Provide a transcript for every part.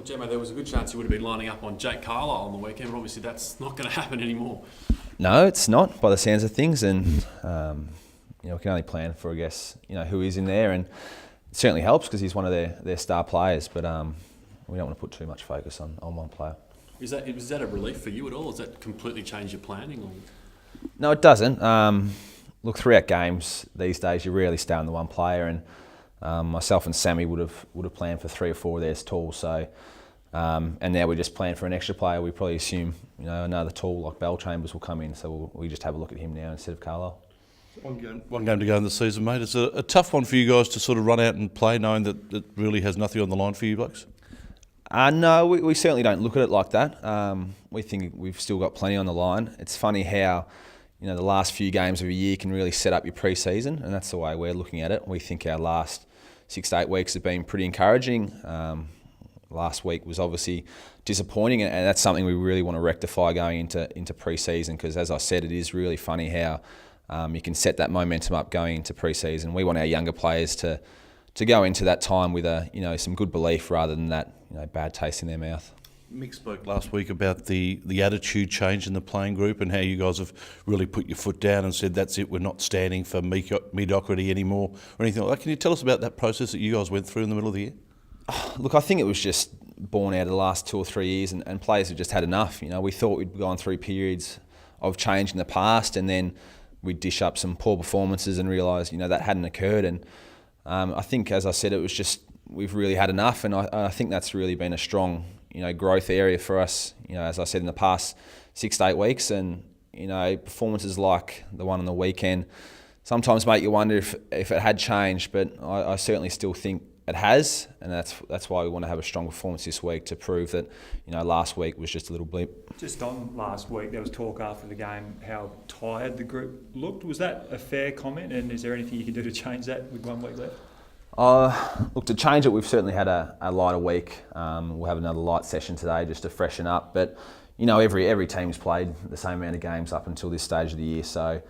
Well, Gemma, there was a good chance you would have been lining up on Jake Carlisle on the weekend, but obviously that's not going to happen anymore. No, it's not, by the sounds of things, and we can only plan for, I guess, who is in there, and it certainly helps because he's one of their star players, but we don't want to put too much focus on one player. Is that a relief for you at all? Does that completely change your planning? Or? No, it doesn't. Look, throughout games these days, you rarely stay on the one player, and myself and Sammy would have planned for 3 or 4 of theirs tall. So, and now we just plan for an extra player. We probably assume another tall like Bell Chambers will come in, so we just have a look at him now instead of Carlisle. One game to go in the season, mate. It's a tough one for you guys to sort of run out and play, knowing that it really has nothing on the line for you blokes. No, we certainly don't look at it like that. We think we've still got plenty on the line. It's funny how the last few games of a year can really set up your pre-season, and that's the way we're looking at it. We think our last 6 to 8 weeks have been pretty encouraging. Last week was obviously disappointing, and that's something we really want to rectify going into pre-season, because as I said, it is really funny how you can set that momentum up going into pre-season. We want our younger players to go into that time with some good belief rather than that bad taste in their mouth. Mick spoke last week about the attitude change in the playing group and how you guys have really put your foot down and said, that's it, we're not standing for mediocrity anymore or anything like that. Can you tell us about that process that you guys went through in the middle of the year? Look, I think it was just born out of the last 2 or 3 years, and players have just had enough. We thought we'd gone through periods of change in the past, and then we'd dish up some poor performances and realise that hadn't occurred. And I think, as I said, it was just we've really had enough, and I think that's really been a strong growth area for us. As I said, in the past 6 to 8 weeks, and performances like the one on the weekend sometimes make you wonder if it had changed, but I certainly still think it has, and that's why we want to have a strong performance this week to prove that last week was just a little blip. Just on last week, there was talk after the game how tired the group looked. Was that a fair comment, and is there anything you can do to change that with 1 week left? Look, to change it, we've certainly had a lighter week. We'll have another light session today just to freshen up, but every team's played the same amount of games up until this stage of the year, so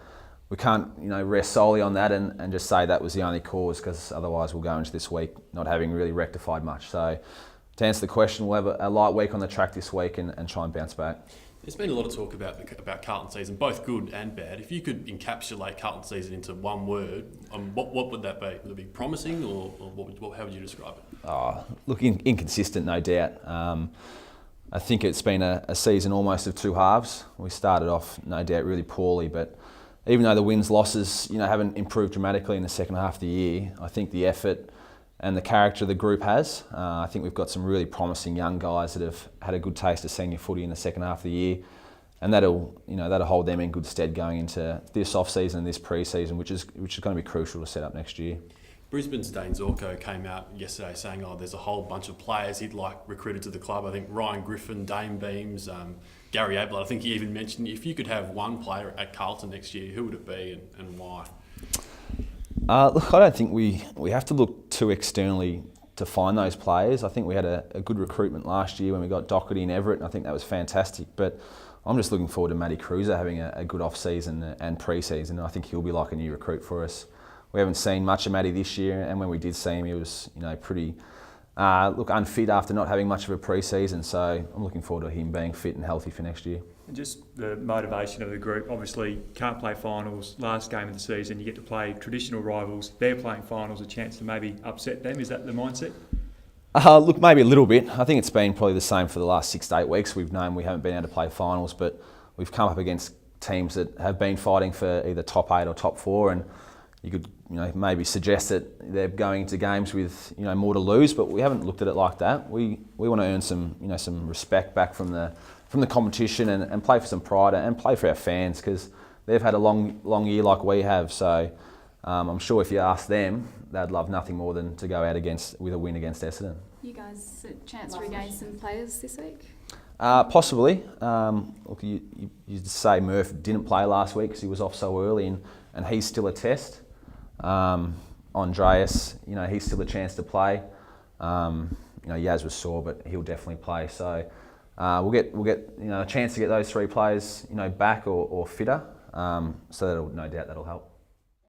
we can't rest solely on that and just say that was the only cause, because otherwise we'll go into this week not having really rectified much. So to answer the question, we'll have a light week on the track this week and try and bounce back. There's been a lot of talk about Carlton season, both good and bad. If you could encapsulate Carlton season into one word, what would that be? Would it be promising, or how would you describe it? Look, inconsistent, no doubt. I think it's been a season almost of 2 halves. We started off, no doubt, really poorly, but even though the wins, losses, haven't improved dramatically in the second half of the year, I think the effort and the character of the group has. I think we've got some really promising young guys that have had a good taste of senior footy in the second half of the year, and that'll hold them in good stead going into this off-season and this pre-season, which is going to be crucial to set up next year. Brisbane's Dane Zorko came out yesterday saying, there's a whole bunch of players he'd recruited to the club. I think Ryan Griffin, Dame Beams, Gary Ablett. I think he even mentioned if you could have one player at Carlton next year, who would it be and why? Look, I don't think we have to look too externally to find those players. I think we had a good recruitment last year when we got Doherty and Everett, and I think that was fantastic. But I'm just looking forward to Matty Cruiser having a good off-season and pre-season, and I think he'll be like a new recruit for us. We haven't seen much of Matty this year, and when we did see him, he was pretty unfit after not having much of a pre-season. So I'm looking forward to him being fit and healthy for next year. And just the motivation of the group, obviously can't play finals, last game of the season, you get to play traditional rivals, they're playing finals, a chance to maybe upset them. Is that the mindset? Look, maybe a little bit. I think it's been probably the same for the last 6 to 8 weeks. We've known we haven't been able to play finals, but we've come up against teams that have been fighting for either top 8 or top 4, and you could maybe suggest that they're going into games with more to lose, but we haven't looked at it like that. We want to earn some respect back from the competition and play for some pride and play for our fans, because they've had a long year like we have. So I'm sure if you ask them, they'd love nothing more than to go out with a win against Essendon. You guys a chance to regain some players this week? Possibly. Look, you say Murph didn't play last week because he was off so early, and he's still a test. Andreas, he's still a chance to play. Yaz was sore, but he'll definitely play. So we'll get a chance to get those 3 players back or fitter. So no doubt that'll help.